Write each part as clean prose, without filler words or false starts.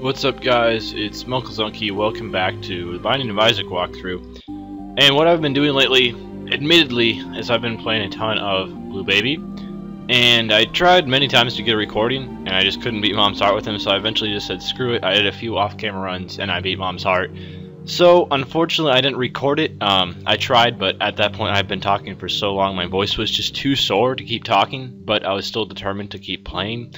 What's up, guys? It's Zunky. Welcome back to the Binding of Isaac walkthrough. And what I've been doing lately, admittedly, is I've been playing a ton of Blue Baby. And I tried many times to get a recording, and I just couldn't beat Mom's Heart with him, so I eventually just said screw it. I did a few off-camera runs, and I beat Mom's Heart. So, unfortunately, I didn't record it. I tried, but at that point I've been talking for so long, my voice was just too sore to keep talking, but I was still determined to keep playing.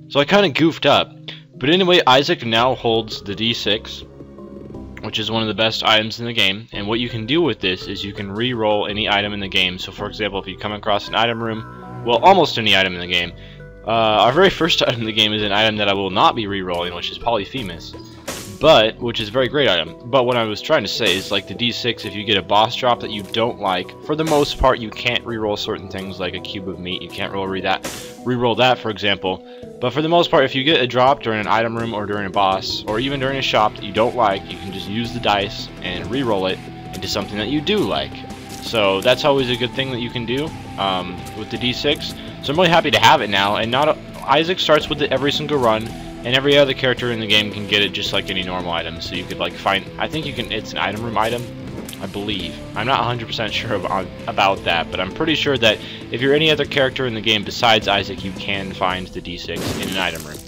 So I kind of goofed up. But anyway, Isaac now holds the D6, which is one of the best items in the game, and what you can do with this is you can re-roll any item in the game. So for example, if you come across an item room, well, almost any item in the game, our very first item in the game is an item that I will not be re-rolling, which is Polyphemus, which is a very great item. But what I was trying to say is, like the D6, if you get a boss drop that you don't like, for the most part you can't re-roll certain things like a cube of meat. You can't re-roll that, for example. But for the most part, if you get a drop during an item room or during a boss, or even during a shop that you don't like, you can just use the dice and re-roll it into something that you do like. So that's always a good thing that you can do with the D6. So I'm really happy to have it now, and Isaac starts with it every single run, and every other character in the game can get it just like any normal item. So you could like find, I think you can, it's an item room item, I believe. I'm not 100% sure about that, but I'm pretty sure that if you're any other character in the game besides Isaac, you can find the D6 in an item room.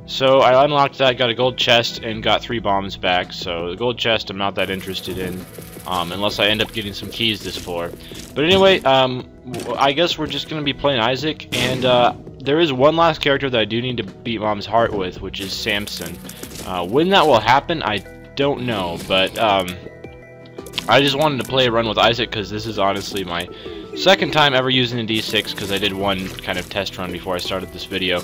So I unlocked that, got a gold chest, and got 3 bombs back. So the gold chest I'm not that interested in, unless I end up getting some keys this floor. But anyway, I guess we're just going to be playing Isaac, and there is one last character that I do need to beat Mom's Heart with, which is Samson. When that will happen, I don't know, but I just wanted to play a run with Isaac because this is honestly my second time ever using a D6, because I did one kind of test run before I started this video.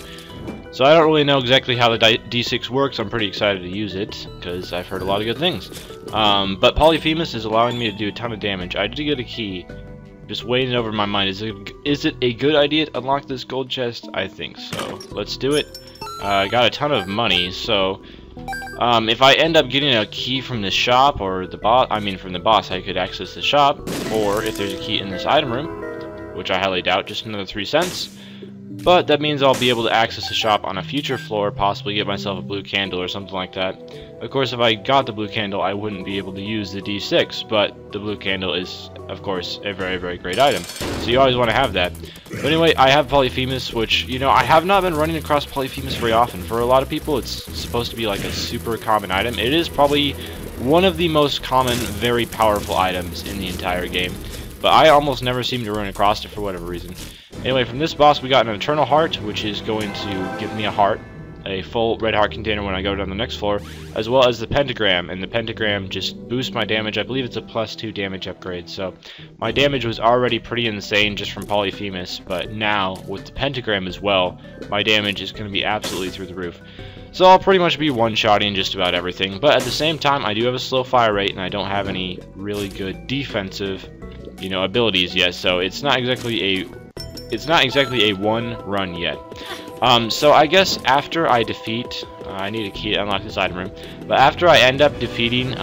So I don't really know exactly how the D6 works. I'm pretty excited to use it because I've heard a lot of good things. But Polyphemus is allowing me to do a ton of damage. I did get a key. Just weighing over in my mind. Is it a good idea to unlock this gold chest? I think so. Let's do it. I got a ton of money, so if I end up getting a key from the shop or the boss, from the boss, I could access the shop. Or if there's a key in this item room, which I highly doubt, just another 3 cents. But that means I'll be able to access the shop on a future floor, possibly get myself a blue candle or something like that. Of course, if I got the blue candle, I wouldn't be able to use the D6, but the blue candle is, of course, a very, very great item. So you always want to have that. But anyway, I have Polyphemus, which, you know, I have not been running across Polyphemus very often. For a lot of people, it's supposed to be like a super common item. It is probably one of the most common, very powerful items in the entire game. But I almost never seem to run across it for whatever reason. Anyway, from this boss we got an Eternal Heart, which is going to give me a heart, a full red heart container when I go down the next floor, as well as the Pentagram, and the Pentagram just boosts my damage. I believe it's a +2 damage upgrade, so my damage was already pretty insane just from Polyphemus, but now, with the Pentagram as well, my damage is going to be absolutely through the roof. So I'll pretty much be one-shotting just about everything, but at the same time, I do have a slow fire rate, and I don't have any really good defensive, you know, abilities yet, so it's not exactly a one run yet. So I guess after I defeat, I need a key to unlock this item room, but after I end up defeating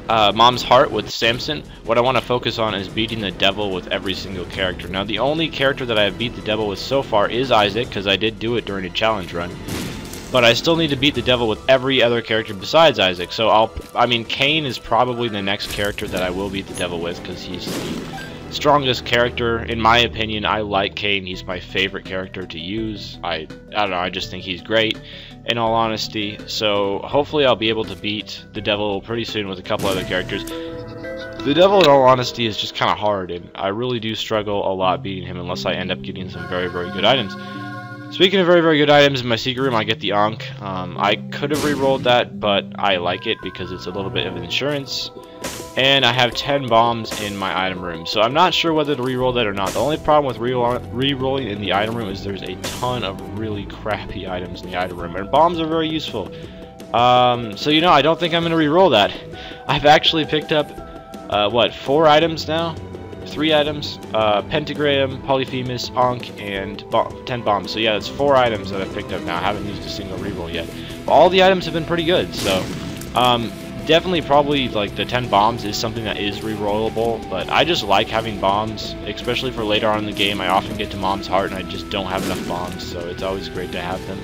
Mom's Heart with Samson, what I want to focus on is beating the devil with every single character. Now the only character that I have beat the devil with so far is Isaac, because I did do it during a challenge run. But I still need to beat the devil with every other character besides Isaac. So Cain is probably the next character that I will beat the devil with, because he's the strongest character in my opinion. I like Cain. He's my favorite character to use. I don't know, I just think he's great in all honesty. So hopefully I'll be able to beat the devil pretty soon with a couple other characters. The devil, in all honesty, is just kind of hard, and I really do struggle a lot beating him unless I end up getting some very, very good items. Speaking of very, very good items, in my secret room I get the Ankh. I could have re-rolled that, but I like it because it's a little bit of insurance. And I have 10 bombs in my item room, so I'm not sure whether to re-roll that or not. The only problem with re-rolling in the item room is there's a ton of really crappy items in the item room, and bombs are very useful. So you know, I don't think I'm going to re-roll that. I've actually picked up, 4 items now? 3 items, Pentagram, Polyphemus, Ankh, and 10 bombs. So yeah, that's 4 items that I've picked up now. I haven't used a single reroll yet. But all the items have been pretty good, so definitely probably like the 10 bombs is something that is rerollable, but I just like having bombs, especially for later on in the game. I often get to Mom's Heart and I just don't have enough bombs, so it's always great to have them.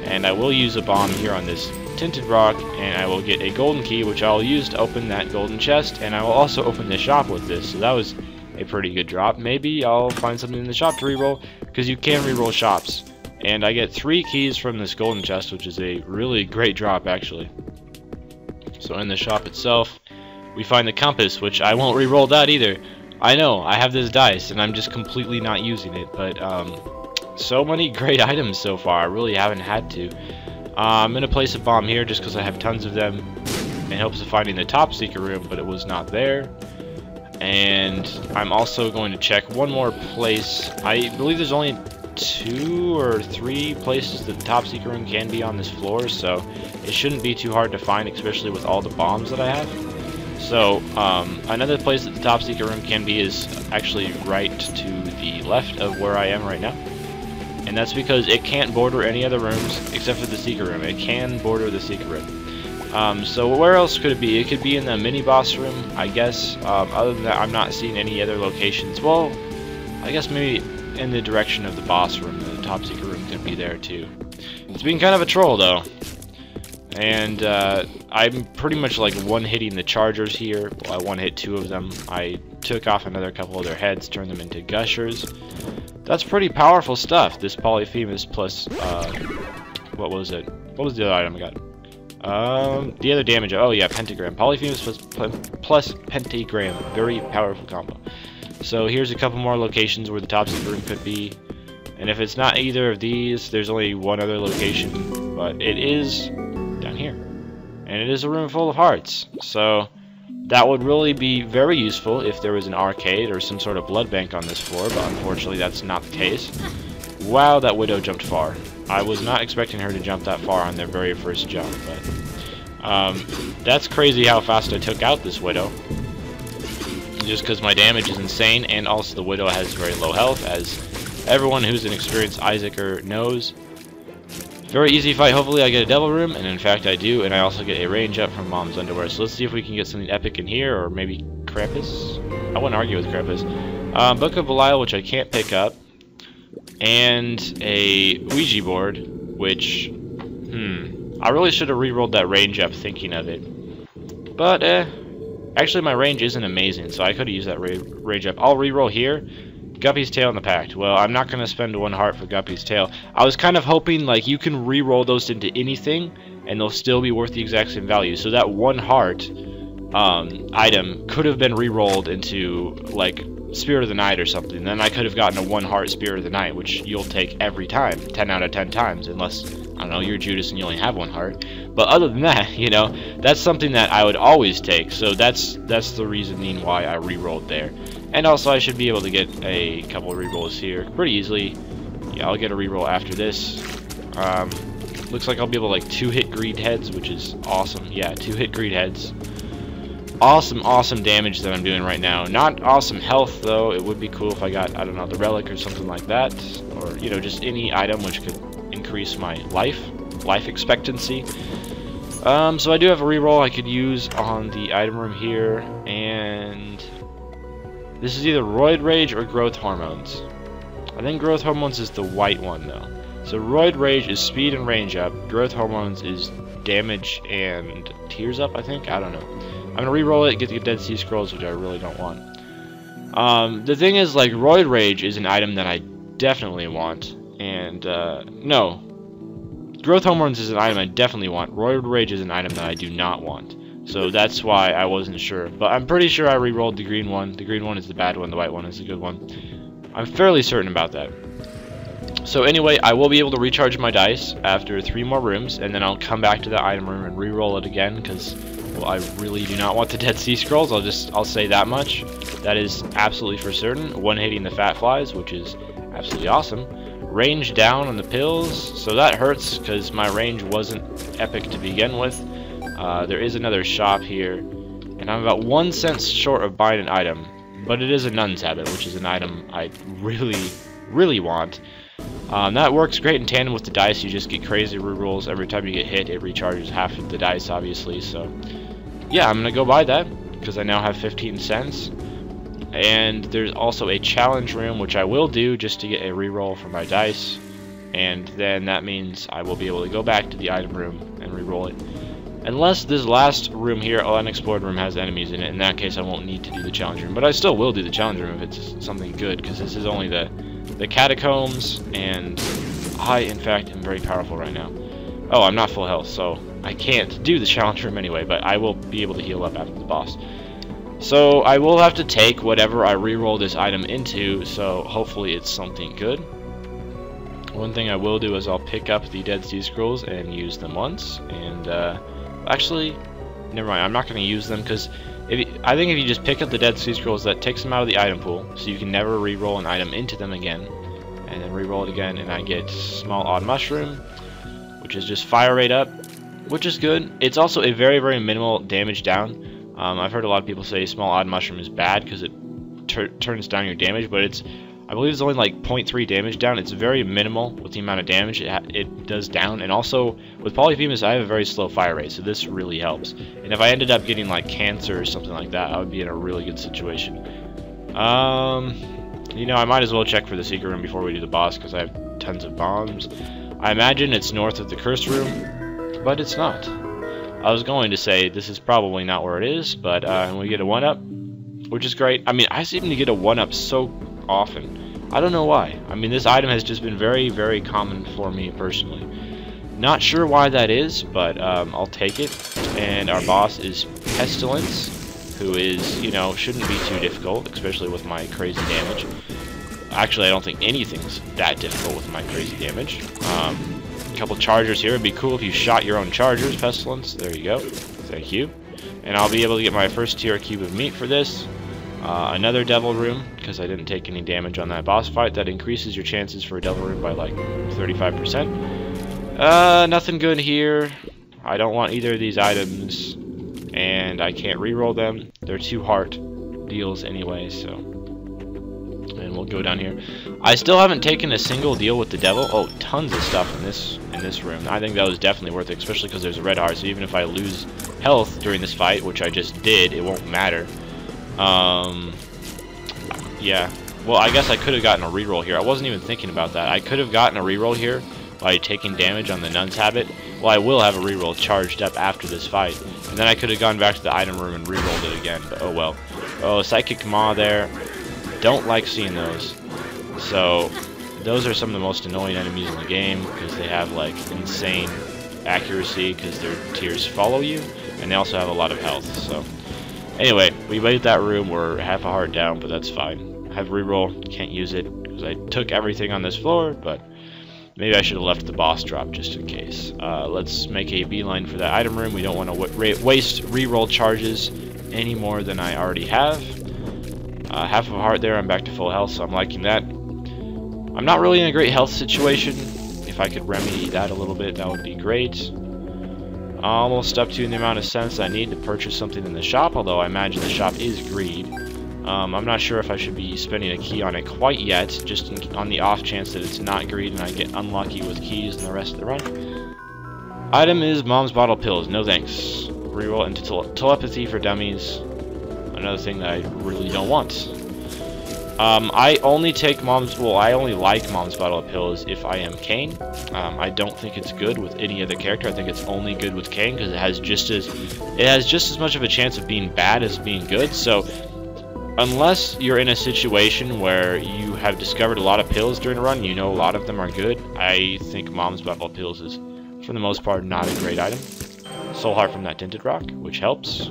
and I will use a bomb here on this tinted rock, and I will get a golden key, which I'll use to open that golden chest, and I will also open the shop with this. So that was a pretty good drop. Maybe I'll find something in the shop to reroll, because you can reroll shops. And I get 3 keys from this golden chest, which is a really great drop, actually. So in the shop itself, we find the compass, which I won't reroll that either. I know, I have this dice, and I'm just completely not using it, but so many great items so far. I really haven't had to. I'm going to place a bomb here just because I have tons of them in hopes of finding the top secret room, but it was not there. And I'm also going to check one more place. I believe there's only 2 or 3 places that the top secret room can be on this floor, so it shouldn't be too hard to find, especially with all the bombs that I have. So another place that the top secret room can be is actually right to the left of where I am right now, and that's because it can't border any other rooms except for the secret room. It can border the secret room. So where else could it be? It could be in the mini boss room, I guess. Other than that, I'm not seeing any other locations. Well, I guess maybe in the direction of the boss room. The top secret room could be there too. It's being kind of a troll though. And I'm pretty much like one-hitting the chargers here. Well, I one-hit 2 of them. I took off another couple of their heads, turned them into gushers. That's pretty powerful stuff. This Polyphemus plus, what was it? What was the other item I got? The other damage. Oh yeah, pentagram. Polyphemus plus pentagram. Very powerful combo. So here's a couple more locations where the top secret room could be. And if it's not either of these, there's only one other location, but it is down here, and it is a room full of hearts, so that would really be very useful if there was an arcade or some sort of blood bank on this floor, but unfortunately that's not the case. Wow, that widow jumped far. I was not expecting her to jump that far on their very first jump, but that's crazy how fast I took out this widow, just because my damage is insane, and also the widow has very low health, as everyone who's an experienced Isaacer knows. Very easy fight. Hopefully I get a devil room, and in fact I do, and I also get a range up from Mom's underwear. So let's see if we can get something epic in here, or maybe Krampus. I wouldn't argue with Krampus. Book of Belial, which I can't pick up, and a Ouija board, which I really should have re-rolled that range up thinking of it. But actually my range isn't amazing, so I could have used that range up. I'll re-roll here. Guppy's tail in the pact. Well, I'm not going to spend 1 heart for Guppy's tail. I was kind of hoping like you can re-roll those into anything and they'll still be worth the exact same value. So that 1 heart item could have been re-rolled into like Spirit of the Night or something. Then I could have gotten a 1 heart Spirit of the Night, which you'll take every time, 10 out of 10 times, unless, I don't know, you're Judas and you only have 1 heart. But other than that, you know, that's something that I would always take. So that's the reasoning why I re-rolled there. And also I should be able to get a couple of re-rolls here pretty easily. Yeah, I'll get a re-roll after this. Looks like I'll be able to like 2-hit greed heads, which is awesome. Yeah, 2-hit greed heads. Awesome damage that I'm doing right now. Not awesome health though. It would be cool if I got, I don't know, the relic or something like that, or you know, just any item which could increase my life expectancy. So I do have a re-roll I could use on the item room here, and this is either Roid Rage or Growth Hormones. I think Growth Hormones is the white one though. So Roid Rage is speed and range up. Growth Hormones is damage and tears up, I think. I don't know. I'm going to re-roll it, get the Dead Sea Scrolls, which I really don't want. The thing is, like, Roid Rage is an item that I definitely want. And, no. Growth Hormones is an item I definitely want. Roid Rage is an item that I do not want. So that's why I wasn't sure. But I'm pretty sure I re-rolled the green one. The green one is the bad one, the white one is the good one. I'm fairly certain about that. So anyway, I will be able to recharge my dice after 3 more rooms, and then I'll come back to the item room and re-roll it again, because, well, I really do not want the Dead Sea Scrolls. I'll say that much. That is absolutely for certain. One-hitting the fat flies, which is absolutely awesome. Range down on the pills, so that hurts because my range wasn't epic to begin with. There is another shop here, and I'm about 1 cent short of buying an item, but it is a Nun's Habit, which is an item I really want. That works great in tandem with the dice. You just get crazy rerolls every time you get hit. It recharges half of the dice, obviously. So, yeah, I'm gonna go buy that because I now have 15 cents. And there's also a challenge room, which I will do just to get a reroll for my dice. and then that means I will be able to go back to the item room and re-roll it. Unless this last room here, unexplored room, has enemies in it. In that case, I won't need to do the challenge room. But I still will do the challenge room if it's something good, because this is only the catacombs, and I, in fact, am very powerful right now. Oh, I'm not full health, so I can't do the challenge room anyway, but I will be able to heal up after the boss. So I will have to take whatever I re-roll this item into, so hopefully it's something good. One thing I will do is I'll pick up the Dead Sea Scrolls and use them once, and actually, never mind, I'm not going to use them, because I think if you just pick up the Dead Sea Scrolls, that takes them out of the item pool, so you can never re-roll an item into them again, and then re-roll it again, and I get Small Odd Mushroom, which is just fire rate up, which is good. It's also a very, very minimal damage down. I've heard a lot of people say Small Odd Mushroom is bad because it turns down your damage, but I believe it's only like 0.3 damage down. It's very minimal with the amount of damage it does down, and also with Polyphemus I have a very slow fire rate, so this really helps. And if I ended up getting like cancer or something like that, I would be in a really good situation. You know, I might as well check for the secret room before we do the boss, because I have tons of bombs. I imagine it's north of the cursed room, but it's not. I was going to say this is probably not where it is, but we get a 1-up, which is great. I mean, I seem to get a 1-up so often. I don't know why. I mean, this item has just been very, very common for me personally. Not sure why that is, but I'll take it. And our boss is Pestilence, who is, you know, shouldn't be too difficult, especially with my crazy damage. Actually, I don't think anything's that difficult with my crazy damage. A couple chargers here. It'd be cool if you shot your own chargers, Pestilence. There you go. Thank you. And I'll be able to get my first tier cube of meat for this. Another devil room, because I didn't take any damage on that boss fight. That increases your chances for a devil room by like 35%. Nothing good here. I don't want either of these items, and I can't re-roll them. They're too hard deals anyway, so. And we'll go down here. I still haven't taken a single deal with the devil. Oh, tons of stuff in this room. I think that was definitely worth it, especially because there's a red heart, so even if I lose health during this fight, which I just did, it won't matter. Yeah. Well, I guess I could have gotten a reroll here. I wasn't even thinking about that. I could have gotten a reroll here by taking damage on the Nun's Habit. Well, I will have a reroll charged up after this fight. And then I could have gone back to the item room and rerolled it again, but oh well. Oh, Psychic Maw there. Don't like seeing those. So, those are some of the most annoying enemies in the game, because they have, like, insane accuracy, because their tiers follow you, and they also have a lot of health, so. Anyway, we made that room. We're half a heart down, but that's fine. I have reroll, can't use it, because I took everything on this floor, but maybe I should have left the boss drop just in case. Let's make a beeline for that item room. We don't want to waste reroll charges any more than I already have. Half of a heart there, I'm back to full health, so I'm liking that. I'm not really in a great health situation. If I could remedy that a little bit, that would be great. Almost up to the amount of cents I need to purchase something in the shop, although I imagine the shop is greed. I'm not sure if I should be spending a key on it quite yet, just on the off chance that it's not greed and I get unlucky with keys and the rest of the run. Item is Mom's Bottle Pills. No thanks. Reroll into Telepathy for Dummies. Another thing that I really don't want. I only take I only like Mom's Bottle of Pills if I am Cain. I don't think it's good with any other character. I think it's only good with Cain because it has just as much of a chance of being bad as being good. So unless you're in a situation where you have discovered a lot of pills during a run, you know a lot of them are good, I think Mom's Bottle of Pills is, for the most part, not a great item. Soul Heart from that Tinted Rock, which helps.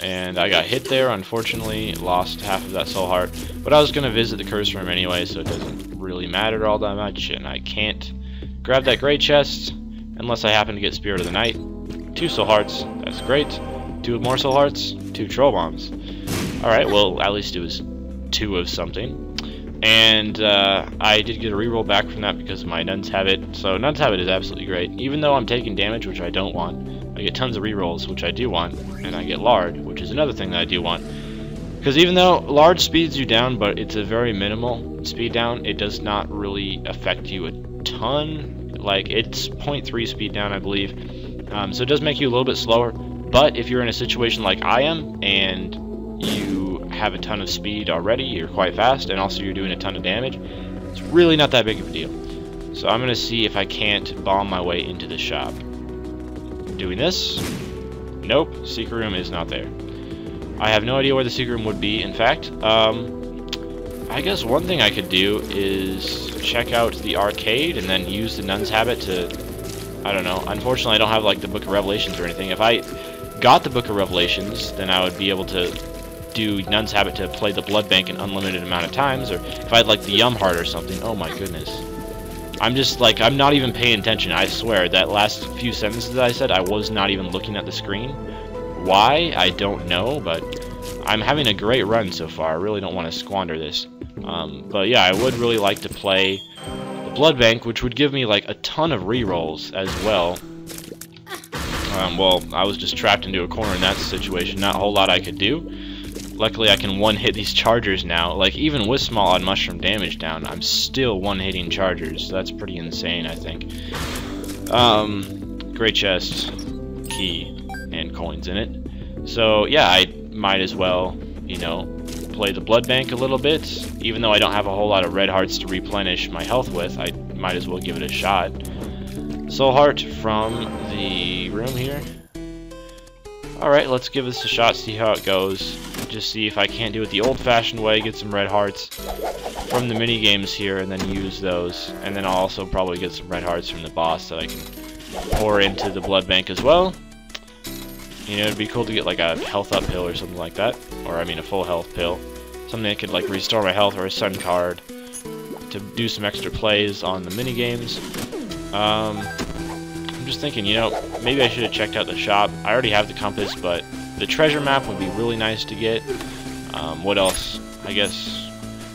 And I got hit there, unfortunately, lost half of that soul heart. But I was going to visit the curse room anyway, so it doesn't really matter all that much. And I can't grab that great chest unless I happen to get Spirit of the Night. 2 soul hearts, that's great. 2 more soul hearts, 2 troll bombs. Alright, well, at least it was 2 of something. And I did get a reroll back from that because of my Nun's Habit. So Nun's Habit is absolutely great. Even though I'm taking damage, which I don't want, I get tons of rerolls, which I do want, and I get Lard, which is another thing that I do want. Because even though Lard speeds you down, but it's a very minimal speed down, it does not really affect you a ton. Like, it's 0.3 speed down, I believe. So it does make you a little bit slower. But if you're in a situation like I am, and you have a ton of speed already, you're quite fast, and also you're doing a ton of damage, It's really not that big of a deal. So I'm going to see if I can't bomb my way into the shop. Doing this. Nope, secret room is not there. I have no idea where the secret room would be. In fact, I guess one thing I could do is check out the arcade and then use the nun's habit to, I don't know. Unfortunately, I don't have like the Book of Revelations or anything. If I got the Book of Revelations, then I would be able to do nun's habit to play the blood bank an unlimited amount of times. Or if I had like the Yum Heart or something. Oh my goodness. I'm just like, I'm not even paying attention. I swear, that last few sentences that I said, I was not even looking at the screen. Why? I don't know, but I'm having a great run so far. I really don't want to squander this. But yeah, I would really like to play the blood bank, which would give me like a ton of rerolls as well. Well, I was just trapped into a corner in that situation. Not a whole lot I could do. Luckily, I can one-hit these chargers now. Like, even with small odd mushroom damage down, I'm still one-hitting chargers. So that's pretty insane, I think. Great chest, key, and coins in it. So, yeah, I might as well, you know, play the blood bank a little bit. Even though I don't have a whole lot of red hearts to replenish my health with, I might as well give it a shot. Soul heart from the room here. Alright, let's give this a shot, see how it goes. Just see if I can't do it the old-fashioned way, get some red hearts from the mini games here, and then use those. And then I'll also probably get some red hearts from the boss that I can pour into the blood bank as well. You know, it'd be cool to get like a health up pill or something like that. Or, I mean, a full health pill. Something that could like restore my health, or a sun card to do some extra plays on the mini games. I'm just thinking, you know, maybe I should have checked out the shop. I already have the compass, but the treasure map would be really nice to get. What else? I guess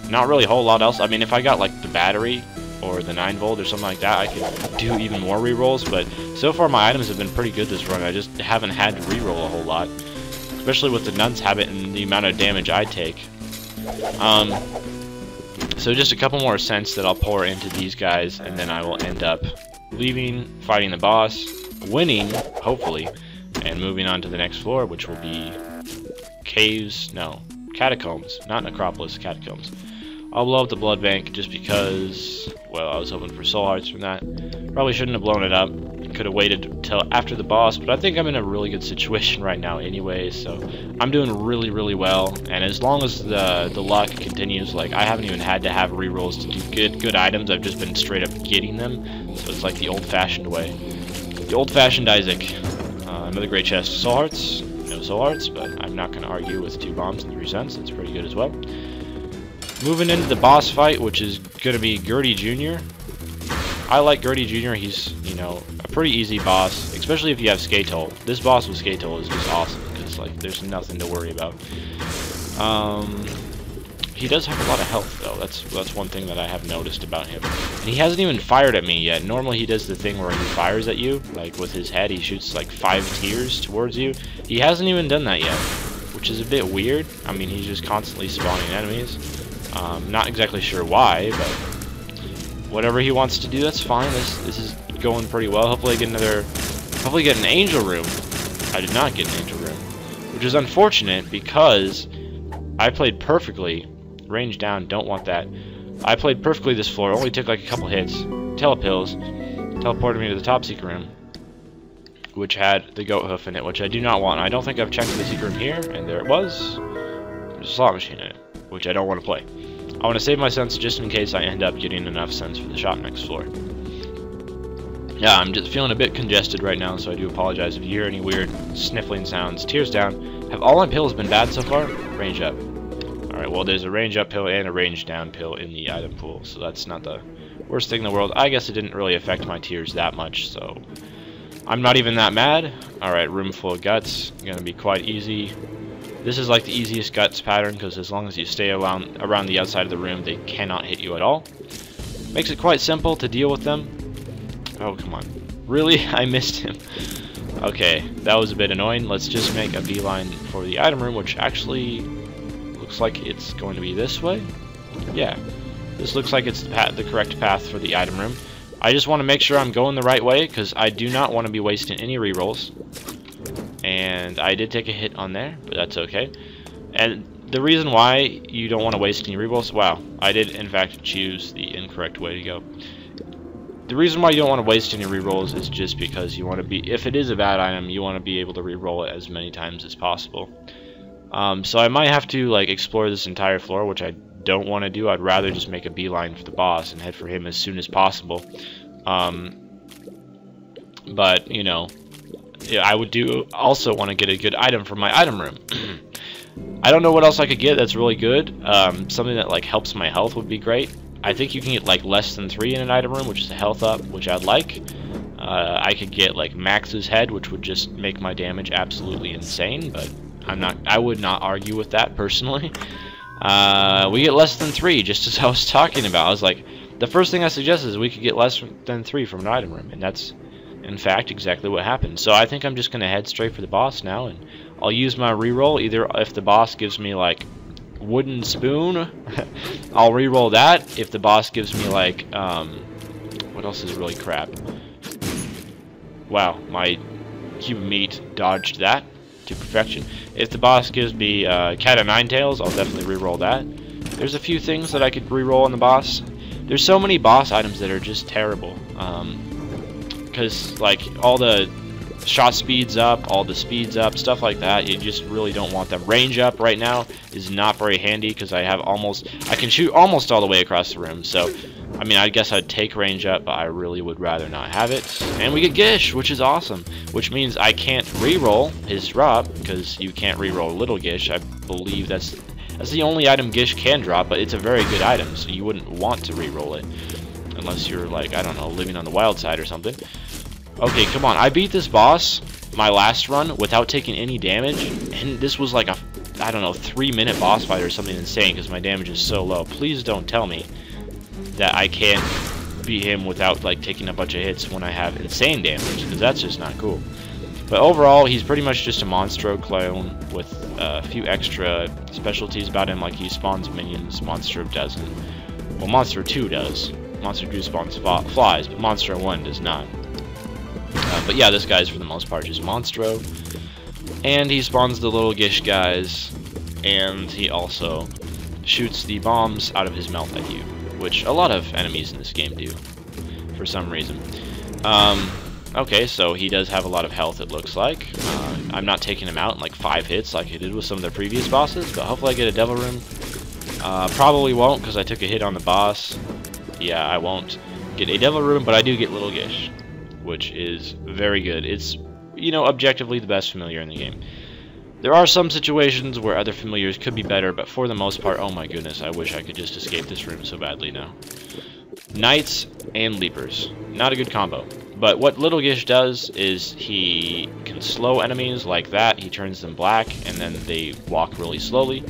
not really a whole lot else. I mean, if I got like the battery or the 9-volt or something like that, I could do even more rerolls. But so far, my items have been pretty good this run. I just haven't had to reroll a whole lot, especially with the nun's habit and the amount of damage I take. So just a couple more cents that I'll pour into these guys, and then I will end up leaving, fighting the boss, winning, hopefully, and moving on to the next floor, which will be caves, no, catacombs, not necropolis, catacombs. I'll blow up the blood bank just because, well, I was hoping for soul hearts from that. Probably shouldn't have blown it up. Could have waited until after the boss, but I think I'm in a really good situation right now anyway, so I'm doing really, really well. And as long as the luck continues, like, I haven't even had to have rerolls to do good items. I've just been straight up getting them, so it's like the old-fashioned way. The old-fashioned Isaac. Another great chest. Soul hearts. No soul hearts, but I'm not going to argue with 2 bombs and 3 cents. It's pretty good as well. Moving into the boss fight, which is going to be Gertie Jr. I like Gertie Jr. He's, you know, a pretty easy boss, especially if you have Skatel. This boss with Skatel is just awesome, because, like, there's nothing to worry about. He does have a lot of health, though. That's one thing that I have noticed about him. And he hasn't even fired at me yet. Normally he does the thing where he fires at you, like with his head. He shoots like 5 tiers towards you. He hasn't even done that yet, which is a bit weird. I mean, he's just constantly spawning enemies. Not exactly sure why, but whatever he wants to do, that's fine. This is going pretty well. Hopefully I get an angel room. I did not get an angel room, which is unfortunate because I played perfectly. Range down, don't want that. I played perfectly this floor, only took like a couple hits. Telepills teleported me to the top secret room, which had the goat hoof in it, which I do not want. I don't think I've checked the secret room here, and there it was. There's a slot machine in it, which I don't want to play. I want to save my cents just in case I end up getting enough cents for the shop next floor. Yeah, I'm just feeling a bit congested right now, so I do apologize if you hear any weird sniffling sounds. Tears down. Have all my pills been bad so far? Range up. Alright, well, there's a range up pill and a range down pill in the item pool, so that's not the worst thing in the world. I guess it didn't really affect my tears that much, so I'm not even that mad. Alright, room full of guts. Gonna be quite easy. This is like the easiest guts pattern, because as long as you stay around the outside of the room, they cannot hit you at all. Makes it quite simple to deal with them. Oh, come on. Really? I missed him. Okay, that was a bit annoying. Let's just make a beeline for the item room, which actually looks like it's going to be this way. Yeah, this looks like it's the correct path for the item room. I just want to make sure I'm going the right way, because I do not want to be wasting any rerolls. And I did take a hit on there, but that's okay. And the reason why you don't want to waste any rerolls, wow, I did in fact choose the incorrect way to go. The reason why you don't want to waste any rerolls is just because you want to be, if it is a bad item, you want to be able to reroll it as many times as possible. So I might have to like explore this entire floor, which I don't want to do. I'd rather just make a beeline for the boss and head for him as soon as possible. But you know, yeah, I would also want to get a good item from my item room. I don't know what else I could get that's really good. Something that like helps my health would be great. I think you can get like less than 3 in an item room, which is a health up, which I'd like. I could get like Max's head, which would just make my damage absolutely insane, but I would not argue with that personally. We get less than 3, just as I was talking about. I was like, the first thing I suggested is we could get less than 3 from an item room, and that's in fact exactly what happened. So I think I'm just gonna head straight for the boss now, and I'll use my reroll. Either if the boss gives me like wooden spoon, I'll reroll that. If the boss gives me like what else is really crap? Wow, my cube of meat dodged that to perfection. If the boss gives me cat o' nine tails, I'll definitely reroll that. There's a few things that I could reroll on the boss. There's so many boss items that are just terrible. Because like all the shot speeds up, all the speeds up, stuff like that, you just really don't want them. Range up right now is not very handy because I can shoot almost all the way across the room. So I mean, I guess I'd take range up, but I really would rather not have it. And we get Gish, which is awesome, which means I can't reroll his drop because you can't reroll Little Gish. I believe that's the only item Gish can drop, but it's a very good item, so you wouldn't want to reroll it unless you're like, I don't know, living on the wild side or something. Okay, come on. I beat this boss, my last run, without taking any damage, and this was like a, I don't know, 3-minute boss fight or something insane because my damage is so low. Please don't tell me that I can't beat him without like taking a bunch of hits when I have insane damage, because that's just not cool. But overall, he's pretty much just a Monstro clone with a few extra specialties about him, like he spawns minions, Monstro doesn't. Well, Monstro 2 does. Monstro 2 spawns flies, but Monstro 1 does not. But yeah, this guy's for the most part just Monstro. And he spawns the little Gish guys, and he also shoots the bombs out of his mouth at you, which a lot of enemies in this game do, for some reason. Okay, so he does have a lot of health, it looks like. I'm not taking him out in like 5 hits like I did with some of the previous bosses, but hopefully I get a Devil Room. Probably won't, because I took a hit on the boss. Yeah, I won't get a Devil Room, but I do get Little Gish, which is very good. It's, you know, objectively the best familiar in the game. There are some situations where other familiars could be better, but for the most part, oh my goodness, I wish I could just escape this room so badly now. Knights and Leapers. Not a good combo. But what Little Gish does is he can slow enemies like that. He turns them black, and then they walk really slowly.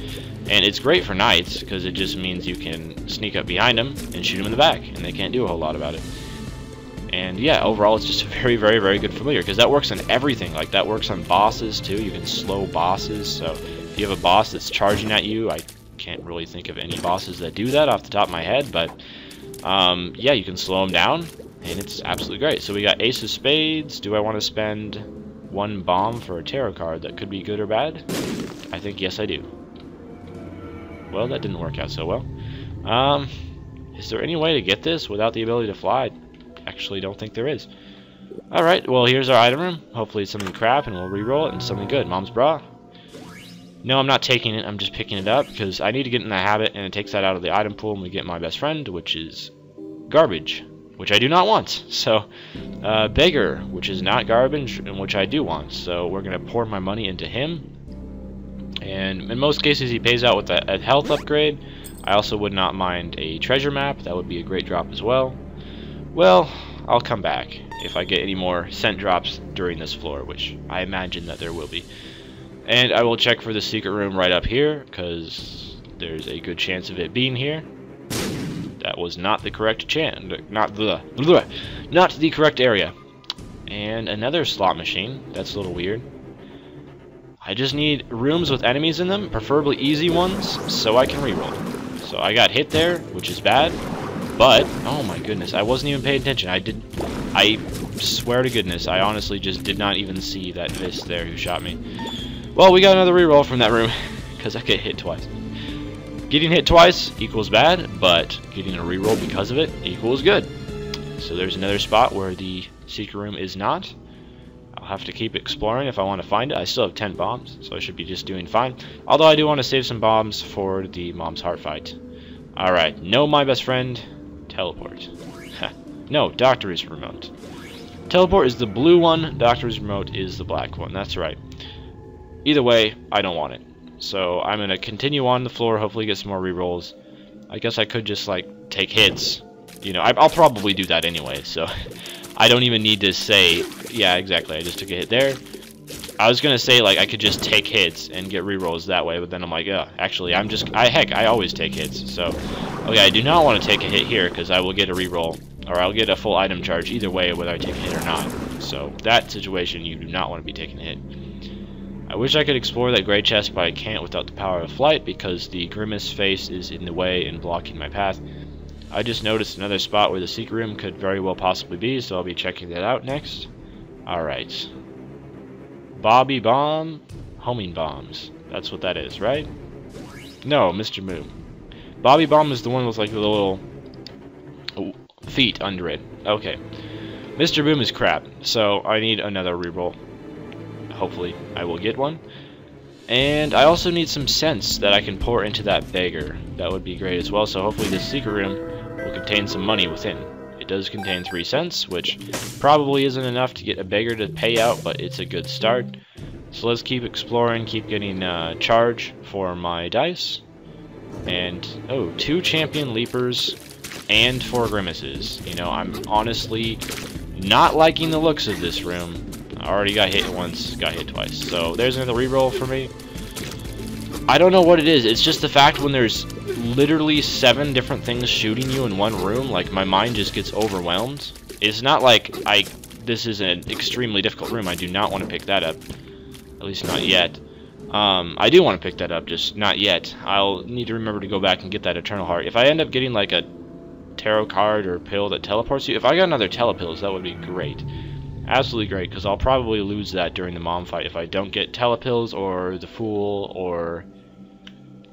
And it's great for Knights, because it just means you can sneak up behind them and shoot them in the back, and they can't do a whole lot about it. And yeah, overall it's just a very, very, very good familiar, because that works on everything. Like, that works on bosses too. You can slow bosses, so if you have a boss that's charging at you, I can't really think of any bosses that do that off the top of my head, but yeah, you can slow them down, and it's absolutely great. So we got Ace of Spades. Do I want to spend 1 bomb for a tarot card that could be good or bad? I think yes, I do. Well, that didn't work out so well. Is there any way to get this without the ability to fly? I actually don't think there is. Alright, well, here's our item room. Hopefully it's something crap, and we'll re-roll it into something good. Mom's bra. No, I'm not taking it. I'm just picking it up, because I need to get in the habit, and it takes that out of the item pool, and we get my best friend, which is garbage, which I do not want. So, beggar, which is not garbage, and which I do want. So we're going to pour my money into him. And in most cases, he pays out with a health upgrade. I also would not mind a treasure map. That would be a great drop as well. Well, I'll come back if I get any more scent drops during this floor, which I imagine that there will be. And I will check for the secret room right up here, because there's a good chance of it being here. That was not the correct not the correct area. And another slot machine. That's a little weird. I just need rooms with enemies in them, preferably easy ones, so I can reroll. So I got hit there, which is bad, but oh my goodness, I wasn't even paying attention. I swear to goodness, I honestly just did not even see that fist there who shot me. Well, we got another reroll from that room. because I get hit twice. Getting hit twice equals bad, but getting a reroll because of it equals good. So there's another spot where the secret room is not. I'll have to keep exploring if I want to find it. I still have 10 bombs, so I should be just doing fine. Although I do want to save some bombs for the Mom's Heart fight. Alright, no, my best friend. Teleport. No, Doctor's Remote. Teleport is the blue one, Doctor's Remote is the black one. That's right. Either way, I don't want it. So I'm going to continue on the floor, hopefully get some more rerolls. I guess I could just, like, take hits. You know, I'll probably do that anyway, so I don't even need to say, yeah, exactly, I just took a hit there. I was going to say, like, I could just take hits and get rerolls that way, but then I'm like, yeah, actually, heck, I always take hits. So, okay, I do not want to take a hit here, because I will get a reroll, or I'll get a full item charge either way, whether I take a hit or not. So, that situation, you do not want to be taking a hit. I wish I could explore that gray chest, but I can't without the power of flight, because the Grimace face is in the way and blocking my path. I just noticed another spot where the secret room could very well possibly be, so I'll be checking that out next. Alright. Bobby Bomb, homing bombs. That's what that is, right? No, Mr. Moo. Bobby Bomb is the one with like the little feet under it. Okay. Mr. Boom is crap, so I need another reroll. Hopefully I will get one. And I also need some sense that I can pour into that beggar. That would be great as well, so hopefully this secret room will contain some money within. It does contain 3 cents, which probably isn't enough to get a beggar to pay out, but it's a good start. So let's keep exploring, keep getting charge for my dice. And, oh, 2 champion leapers and 4 grimaces. You know, I'm honestly not liking the looks of this room. I already got hit once, got hit twice. So there's another reroll for me. I don't know what it is. It's just the fact when there's literally 7 different things shooting you in one room, like my mind just gets overwhelmed. It's not like this is an extremely difficult room. I do not want to pick that up. At least not yet. I do want to pick that up, just not yet. I'll need to remember to go back and get that Eternal Heart. If I end up getting like a tarot card or pill that teleports you, if I got another telepills, that would be great. Absolutely great, because I'll probably lose that during the mom fight if I don't get telepills or the Fool or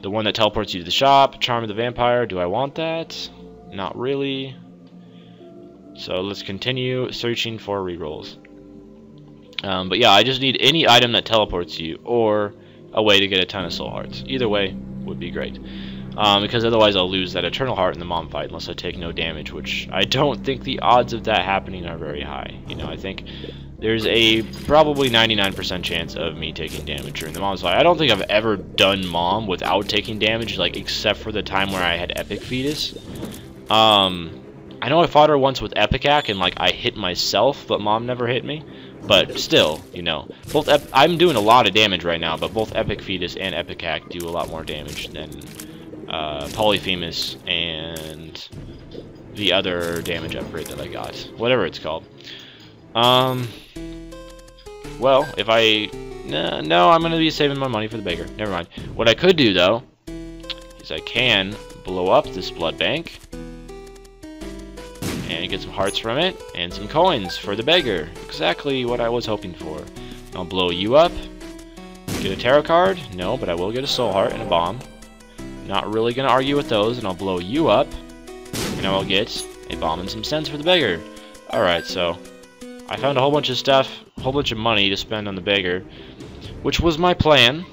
the one that teleports you to the shop, Charm of the Vampire. Do I want that? Not really. So let's continue searching for rerolls. But yeah, I just need any item that teleports you or a way to get a ton of soul hearts. Either way would be great. Because otherwise I'll lose that Eternal Heart in the mom fight unless I take no damage, which I don't think the odds of that happening are very high. You know, I think there's a probably 99% chance of me taking damage during the mom fight. I don't think I've ever done mom without taking damage, like except for the time where I had Epic Fetus. I know I fought her once with Epicac and like I hit myself, but mom never hit me. But still, you know, I'm doing a lot of damage right now, but both Epic Fetus and Epicac do a lot more damage than Polyphemus and the other damage upgrade that I got, whatever it's called. Well, if I no, I'm gonna be saving my money for the beggar. Never mind. What I could do though is I can blow up this blood bank and get some hearts from it and some coins for the beggar. Exactly what I was hoping for. I'll blow you up. Get a tarot card? No, but I will get a soul heart and a bomb. Not really gonna argue with those, and I'll blow you up, and I will get a bomb and some cents for the beggar. Alright, so I found a whole bunch of stuff, a whole bunch of money to spend on the beggar, which was my plan,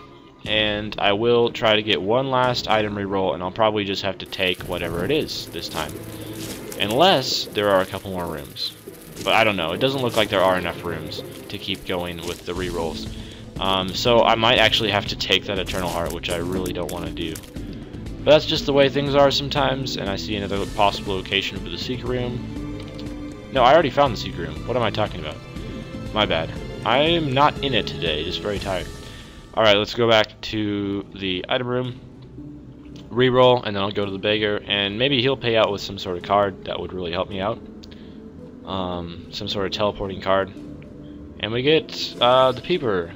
and I will try to get one last item reroll, and I'll probably just have to take whatever it is this time. Unless there are a couple more rooms. But I don't know, it doesn't look like there are enough rooms to keep going with the rerolls. So I might actually have to take that Eternal Heart, which I really don't want to do. But that's just the way things are sometimes, and I see another possible location for the secret room. No, I already found the secret room. What am I talking about? My bad. I am not in it today, just very tired. Alright, let's go back to the item room. Reroll, and then I'll go to the beggar, and maybe he'll pay out with some sort of card. That would really help me out. Some sort of teleporting card. And we get the Peeper.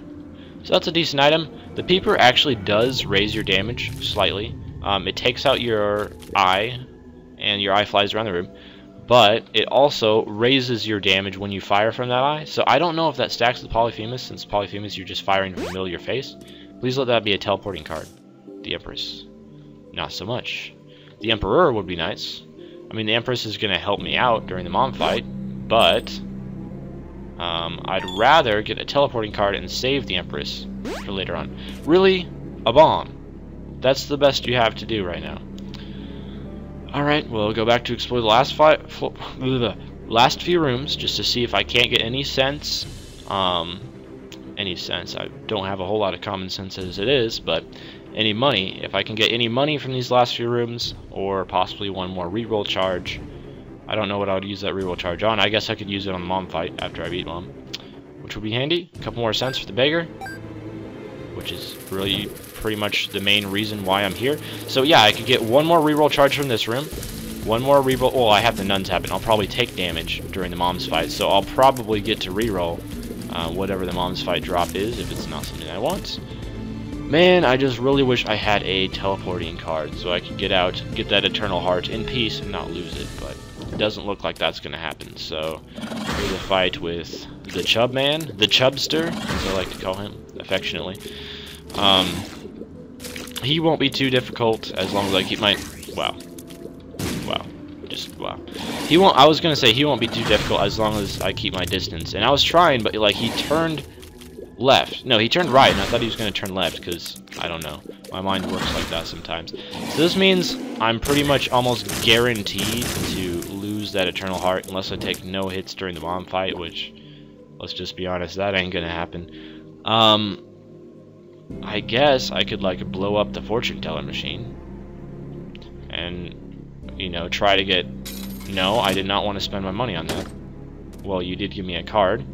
So that's a decent item. The Peeper actually does raise your damage slightly. It takes out your eye, and your eye flies around the room, but it also raises your damage when you fire from that eye. So I don't know if that stacks with Polyphemus, since Polyphemus you're just firing from the middle of your face. Please let that be a teleporting card. the Empress, not so much. The Emperor would be nice. I mean, the Empress is going to help me out during the mom fight, but I'd rather get a teleporting card and save the Empress for later on. Really? A bomb. That's the best you have to do right now. Alright, we'll go back to explore the last few rooms just to see if I can't get any sense. Any sense. I don't have a whole lot of common sense as it is, but any money. If I can get any money from these last few rooms, or possibly one more reroll charge. I don't know what I would use that reroll charge on. I guess I could use it on the mom fight after I beat mom, which would be handy. A couple more cents for the beggar, which is really pretty much the main reason why I'm here. So yeah, I could get one more reroll charge from this room. One more reroll. Well, I have the nuns happen. I'll probably take damage during the mom's fight, so I'll probably get to reroll whatever the mom's fight drop is if it's not something I want. Man, I just really wish I had a teleporting card so I could get out, get that eternal heart in peace and not lose it, but it doesn't look like that's going to happen. So here's a fight with the Chub Man, the Chubster, as I like to call him affectionately. He won't be too difficult as long as I keep my... Wow. He won't... I was going to say he won't be too difficult as long as I keep my distance. And I was trying, but like he turned left. No, he turned right, and I thought he was going to turn left because, I don't know. My mind works like that sometimes. So this means I'm pretty much almost guaranteed to lose that Eternal Heart unless I take no hits during the mom fight, which, let's just be honest, that ain't going to happen. I guess I could, like, blow up the fortune teller machine and, you know, try to get... No, I did not want to spend my money on that. Well, you did give me a card.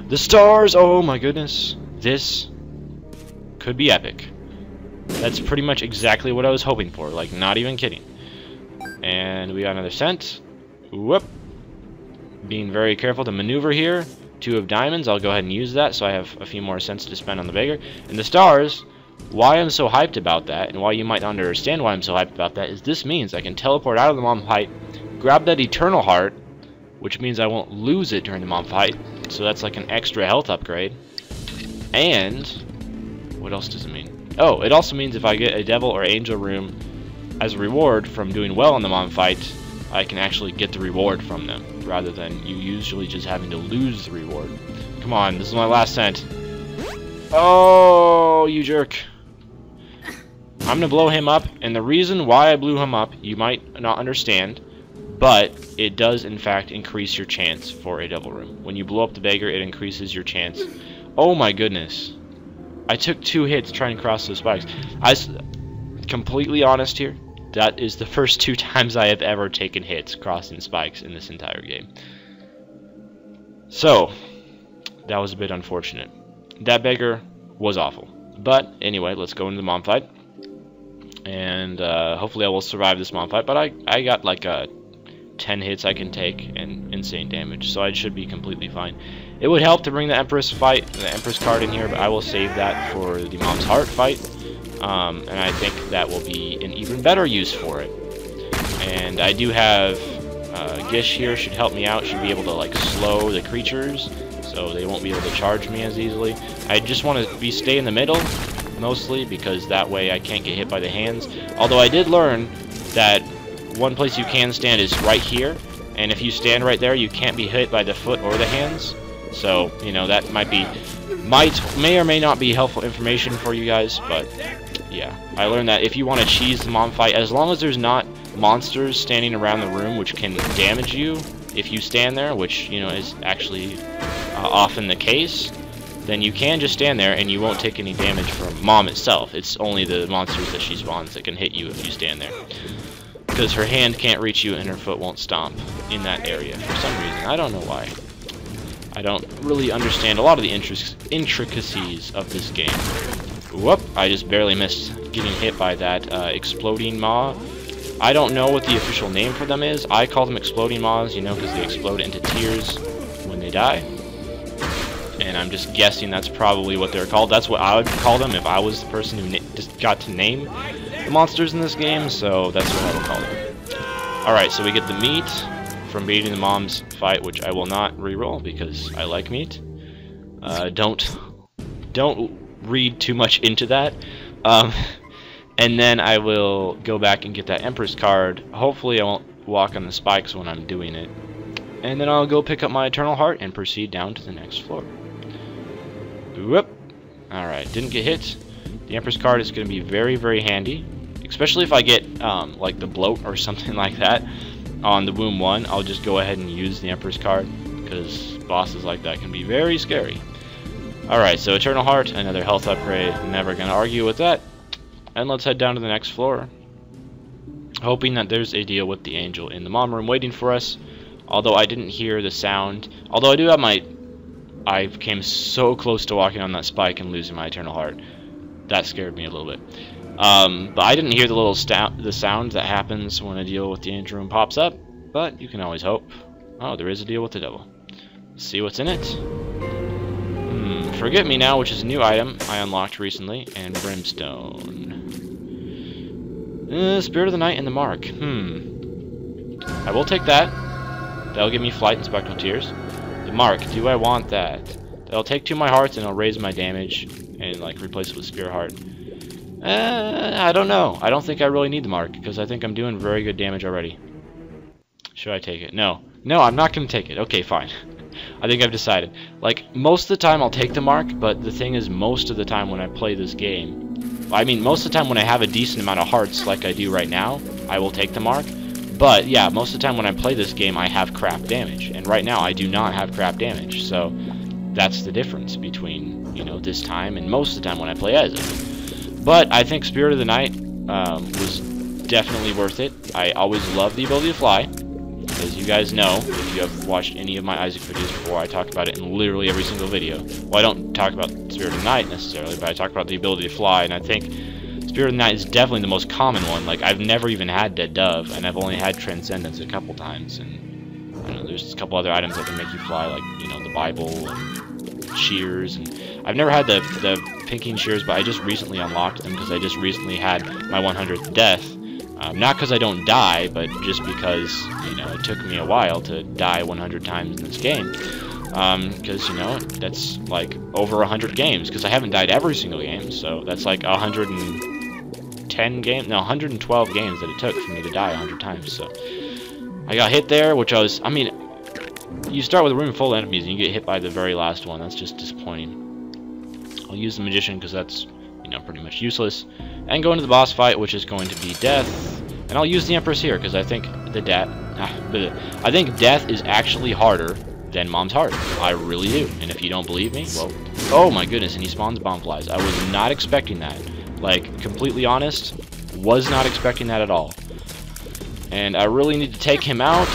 The stars! Oh my goodness. This could be epic. That's pretty much exactly what I was hoping for. Like, not even kidding. And we got another cent. Whoop. Being very careful to maneuver here. 2 of diamonds. I'll go ahead and use that so I have a few more cents to spend on the beggar. And the stars, why I'm so hyped about that, and why you might not understand why I'm so hyped about that, is this means I can teleport out of the mom fight, grab that eternal heart, which means I won't lose it during the mom fight. So that's like an extra health upgrade. And what else does it mean? Oh, it also means if I get a devil or angel room as a reward from doing well in the mom fight, I can actually get the reward from them, rather than you usually just having to lose the reward. Come on, this is my last cent. Oh, you jerk. I'm gonna blow him up, and the reason why I blew him up, you might not understand, but it does in fact increase your chance for a devil room. When you blow up the beggar, it increases your chance. Oh my goodness. I took 2 hits trying to cross those spikes. Completely honest here, that is the first 2 times I have ever taken hits crossing spikes in this entire game. So, that was a bit unfortunate. That beggar was awful. But anyway, let's go into the mom fight. And hopefully I will survive this mom fight. But I got like 10 hits I can take and insane damage, so I should be completely fine. It would help to bring the Empress fight, the Empress card in here, but I will save that for the Mom's Heart fight. And I think that will be an even better use for it. And I do have Gish here, should help me out, should be able to like slow the creatures, so they won't be able to charge me as easily. I just want to stay in the middle, mostly, because that way I can't get hit by the hands. Although I did learn that one place you can stand is right here, and if you stand right there, you can't be hit by the foot or the hands. So, you know, that may or may not be helpful information for you guys, but yeah. I learned that if you want to cheese the mom fight, as long as there's not monsters standing around the room which can damage you if you stand there, which, you know, is actually often the case, then you can just stand there and you won't take any damage from mom itself. It's only the monsters that she spawns that can hit you if you stand there. Because her hand can't reach you and her foot won't stomp in that area for some reason. I don't know why. I don't really understand a lot of the intricacies of this game. Whoop! I just barely missed getting hit by that exploding maw. I don't know what the official name for them is. I call them exploding maws, you know, because they explode into tears when they die. And I'm just guessing that's probably what they're called. That's what I would call them if I was the person who just got to name the monsters in this game, so that's what I would call them. Alright, so we get the meat from beating the mom's fight, which I will not reroll because I like meat. Don't read too much into that. And then I will go back and get that Empress card. Hopefully I won't walk on the spikes when I'm doing it. And then I'll go pick up my Eternal Heart and proceed down to the next floor. Whoop. Alright, didn't get hit. The Empress card is going to be very, very handy. Especially if I get like the bloat or something like that on the Womb 1. I'll just go ahead and use the Empress card, because bosses like that can be very scary. Alright, so Eternal Heart, another health upgrade. Never going to argue with that. And let's head down to the next floor, hoping that there's a deal with the angel in the mom room waiting for us. Although I didn't hear the sound. Although I do have my... I came so close to walking on that spike and losing my Eternal Heart. That scared me a little bit. But I didn't hear the sound that happens when a deal with the angel room pops up. But you can always hope. Oh, there is a deal with the devil. Let's see what's in it. Forget Me Now, which is a new item I unlocked recently, and Brimstone. Spirit of the Night and the Mark. I will take that. That'll give me Flight and Spectral Tears. The Mark, do I want that? That'll take 2 of my hearts and it'll raise my damage and like replace it with Spirit Heart. I don't know. I don't think I really need the Mark, because I think I'm doing very good damage already. Should I take it? No. No, I'm not going to take it. Okay, fine. I think I've decided. Like, most of the time I'll take the Mark, but the thing is, most of the time when I play this game, I mean, most of the time when I have a decent amount of hearts, like I do right now, I will take the Mark. But, yeah, most of the time when I play this game, I have crap damage. And right now, I do not have crap damage. So, that's the difference between, you know, this time and most of the time when I play as it. But, I think Spirit of the Night was definitely worth it. I always love the ability to fly. As you guys know, if you have watched any of my Isaac videos before, I talk about it in literally every single video. Well, I don't talk about Spirit of the Night necessarily, but I talk about the ability to fly, and I think Spirit of the Night is definitely the most common one. Like, I've never even had Dead Dove, and I've only had Transcendence a couple times, and I don't know, there's a couple other items that can make you fly, like, you know, the Bible and shears, and I've never had the pinking shears, but I just recently unlocked them because I just recently had my 100th death. Not because I don't die, but just because, you know, it took me a while to die 100 times in this game. Because, you know, that's like over 100 games, because I haven't died every single game, so that's like 110 games, no, 112 games that it took for me to die 100 times, so. I got hit there, which I mean, you start with a room full of enemies and you get hit by the very last one. That's just disappointing. I'll use the Magician because that's, you know, pretty much useless. And go into the boss fight, which is going to be Death. And I'll use the Empress here because I think I think Death is actually harder than Mom's Heart. I really do. And if you don't believe me, well, oh my goodness, and he spawns bomb flies. I was not expecting that. Like, completely honest, was not expecting that at all. And I really need to take him out.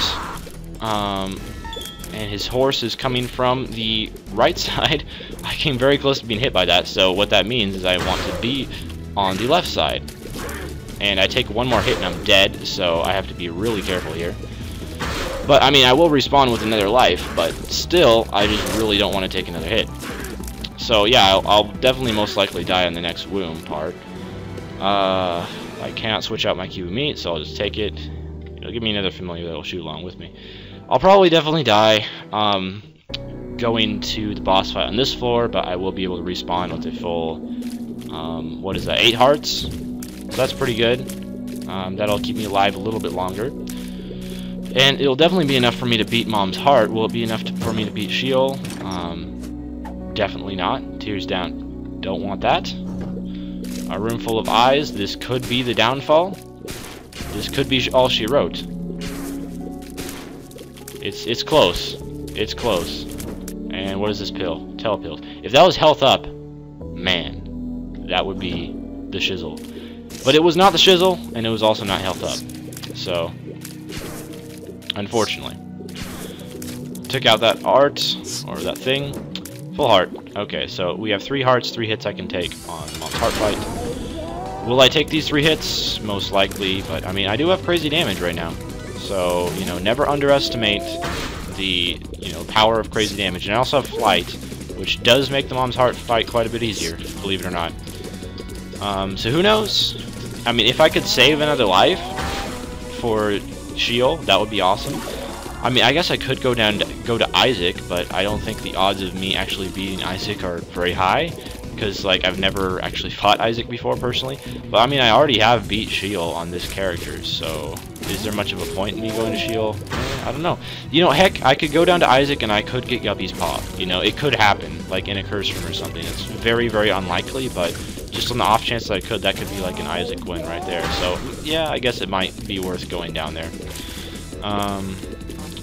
And his horse is coming from the right side. I came very close to being hit by that, so what that means is I want to be on the left side. And I take one more hit and I'm dead, so I have to be really careful here. But, I mean, I will respawn with another life, but still, I just really don't want to take another hit. So, yeah, I'll definitely most likely die on the next womb part. I cannot switch out my cube of meat, so I'll just take it. It'll give me another familiar that'll shoot along with me. I'll probably definitely die going to the boss fight on this floor, but I will be able to respawn with a full, what is that, 8 hearts? So that's pretty good. That'll keep me alive a little bit longer. And it'll definitely be enough for me to beat Mom's Heart. Will it be enough for me to beat Sheol? Definitely not. Tears down. Don't want that. A room full of eyes. This could be the downfall. This could be all she wrote. It's close. It's close. And what is this pill? Telepills. If that was health up, man, that would be the shizzle. But it was not the shizzle, and it was also not health up. So, unfortunately. Took out that art, or that thing. Full heart. Okay, so we have 3 hearts, 3 hits I can take on Mom's Heart fight. Will I take these 3 hits? Most likely, but I mean, I do have crazy damage right now. So, you know, never underestimate the, you know, power of crazy damage. And I also have Flight, which does make the Mom's Heart fight quite a bit easier, believe it or not. So who knows? I mean, if I could save another life for Sheol, that would be awesome. I mean, I guess I could go to Isaac, but I don't think the odds of me actually beating Isaac are very high, because like I've never actually fought Isaac before personally. But I mean, I already have beat Sheol on this character, so is there much of a point in me going to Sheol? I don't know. You know, heck, I could go down to Isaac and I could get Guppy's Paw. You know, it could happen, like in a curse room or something. It's very, very unlikely, but just on the off chance that I could, that could be like an Isaac win right there. So yeah, I guess it might be worth going down there.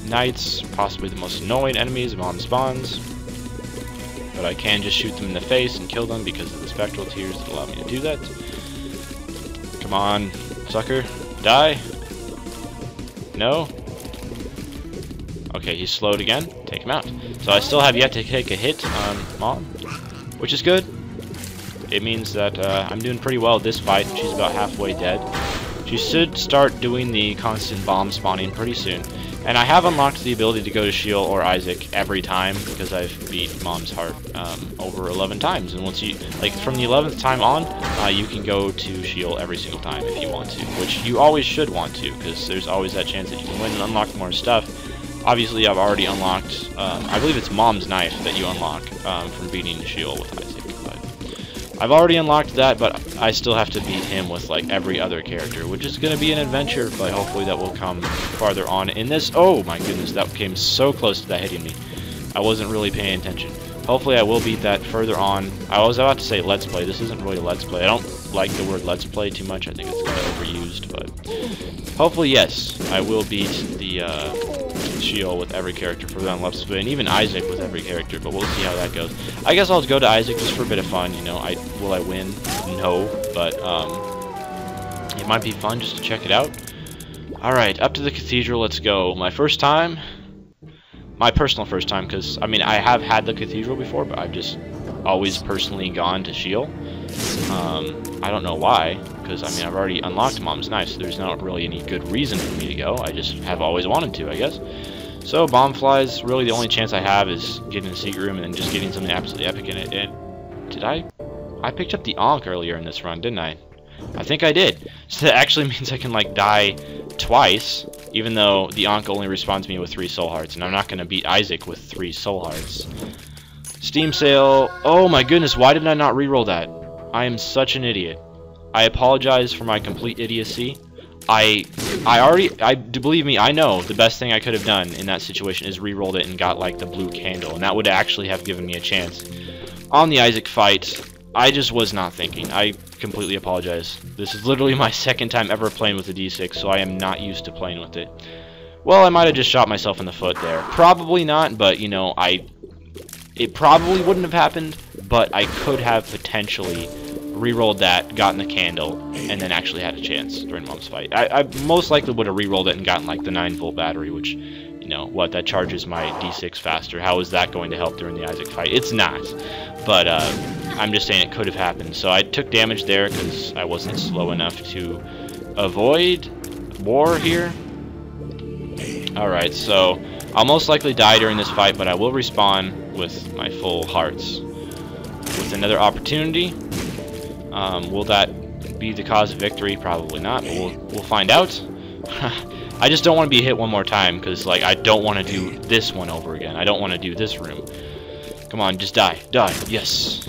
Knights, possibly the most annoying enemies among spawns. But I can just shoot them in the face and kill them because of the spectral tears that allow me to do that. Come on, sucker. Die. No? Okay, he's slowed again. Take him out. So I still have yet to take a hit on Mom, which is good. It means that I'm doing pretty well this fight. She's about halfway dead. She should start doing the constant bomb spawning pretty soon. And I have unlocked the ability to go to Sheol or Isaac every time because I've beat Mom's heart over 11 times. And once you, like from the 11th time on, you can go to Sheol every single time if you want to, which you always should want to because there's always that chance that you can win and unlock more stuff. Obviously, I've already unlocked, I believe it's Mom's knife that you unlock from beating Sheol with Isaac. I've already unlocked that, but I still have to beat him with like every other character, which is going to be an adventure, but hopefully that will come farther on in this. Oh my goodness, that came so close to that hitting me. I wasn't really paying attention. Hopefully I will beat that further on. I was about to say let's play. This isn't really let's play. I don't like the word let's play too much. I think it's kind of overused, but hopefully yes, I will beat the Sheol with every character further on let's play, and even Isaac with every character, but we'll see how that goes. I guess I'll go to Isaac just for a bit of fun, you know. Will I win? No, but it might be fun just to check it out. Alright, up to the cathedral, let's go. My first time, my personal first time, because I mean I have had the cathedral before, but I've just always personally gone to Sheol. I don't know why, because I mean I've already unlocked Mom's knife, so there's not really any good reason for me to go. I just have always wanted to, I guess. So bomb flies, really the only chance I have is getting a secret room and then just getting something absolutely epic in it. And did I picked up the Ankh earlier in this run, didn't I? I think I did. So that actually means I can like die twice, even though the Ankh only respawns me with 3 soul hearts, and I'm not going to beat Isaac with 3 soul hearts. Steam sale. Oh my goodness, why did I not reroll that? I am such an idiot. I apologize for my complete idiocy. Believe me, I know the best thing I could have done in that situation is re-rolled it and got like the blue candle, and that would actually have given me a chance. On the Isaac fight, I just was not thinking. I completely apologize. This is literally my second time ever playing with a D6, so I am not used to playing with it. Well, I might have just shot myself in the foot there. Probably not, but you know, it probably wouldn't have happened, but I could have potentially re-rolled that, gotten the candle, and then actually had a chance during Mom's fight. I most likely would have re-rolled it and gotten like the 9-volt battery, which, you know, what, that charges my D6 faster. How is that going to help during the Isaac fight? It's not, but I'm just saying it could have happened. So I took damage there because I wasn't slow enough to avoid war here. Alright, so I'll most likely die during this fight, but I will respawn with my full hearts. With another opportunity. Will that be the cause of victory? Probably not, but we'll find out. I just don't want to be hit one more time, because like I don't want to do this one over again. I don't want to do this room. Come on, just die. Die. Yes.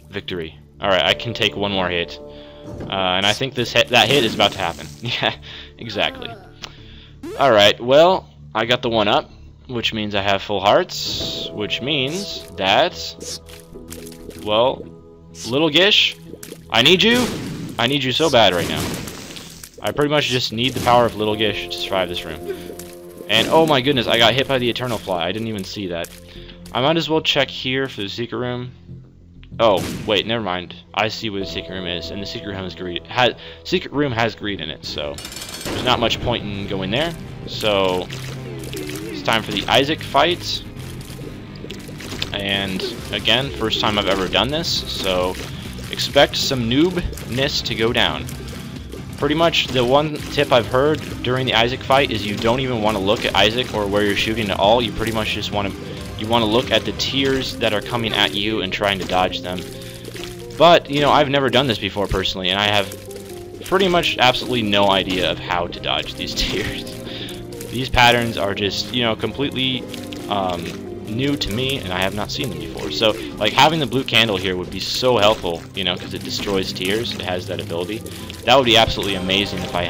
Victory. Alright, I can take one more hit. And I think that hit is about to happen. Yeah, exactly. Alright, well, I got the 1-up, which means I have full hearts, which means that, well, Little Gish, I need you. I need you so bad right now. I pretty much just need the power of Little Gish to survive this room. And oh my goodness, I got hit by the Eternal Fly. I didn't even see that. I might as well check here for the secret room. Oh, wait, never mind. I see where the secret room is, and the secret room has greed. Secret room has greed in it, so there's not much point in going there. So it's time for the Isaac fight. And again, first time I've ever done this, so expect some noobness to go down. Pretty much the one tip I've heard during the Isaac fight is you don't even want to look at Isaac or where you're shooting at all. You pretty much just want to look at the tears that are coming at you and trying to dodge them. But, you know, I've never done this before personally, and I have pretty much absolutely no idea of how to dodge these tears. These patterns are just, you know, completely new to me, and I have not seen them before. So, like, having the blue candle here would be so helpful, you know, because it destroys tiers. It has that ability. That would be absolutely amazing if I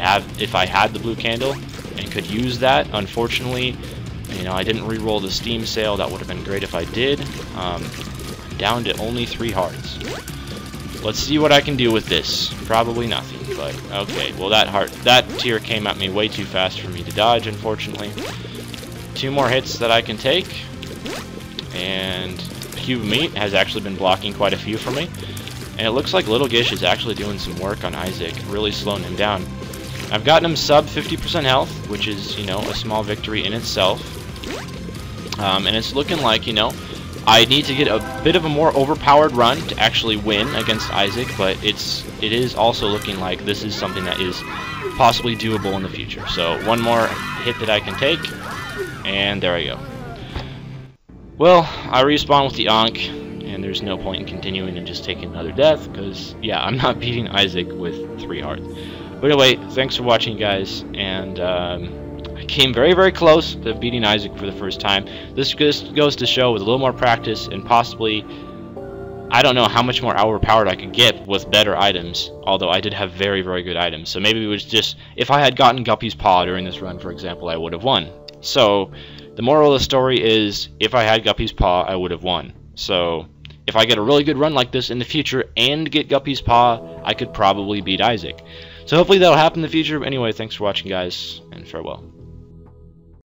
had the blue candle and could use that. Unfortunately, you know, I didn't re-roll the Steam sale. That would have been great if I did. Down to only 3 hearts. Let's see what I can do with this. Probably nothing, but okay. Well, that tier came at me way too fast for me to dodge, unfortunately. 2 more hits that I can take, and Cube of Meat has actually been blocking quite a few for me. And it looks like Little Gish is actually doing some work on Isaac, really slowing him down. I've gotten him sub 50% health, which is, you know, a small victory in itself. And it's looking like, you know, I need to get a bit of a more overpowered run to actually win against Isaac, but it is also looking like this is something that is possibly doable in the future. So 1 more hit that I can take, and there I go. Well, I respawn with the Ankh, and there's no point in continuing and just taking another death, because, yeah, I'm not beating Isaac with 3 hearts. But anyway, thanks for watching, guys, and I came very, very close to beating Isaac for the first time. This just goes to show with a little more practice and possibly, I don't know how much more overpowered I could get with better items, although I did have very, very good items. So maybe it was just, if I had gotten Guppy's Paw during this run, for example, I would have won. So the moral of the story is, if I had Guppy's Paw, I would have won. So if I get a really good run like this in the future and get Guppy's Paw, I could probably beat Isaac. So hopefully that'll happen in the future. Anyway, thanks for watching, guys, and farewell.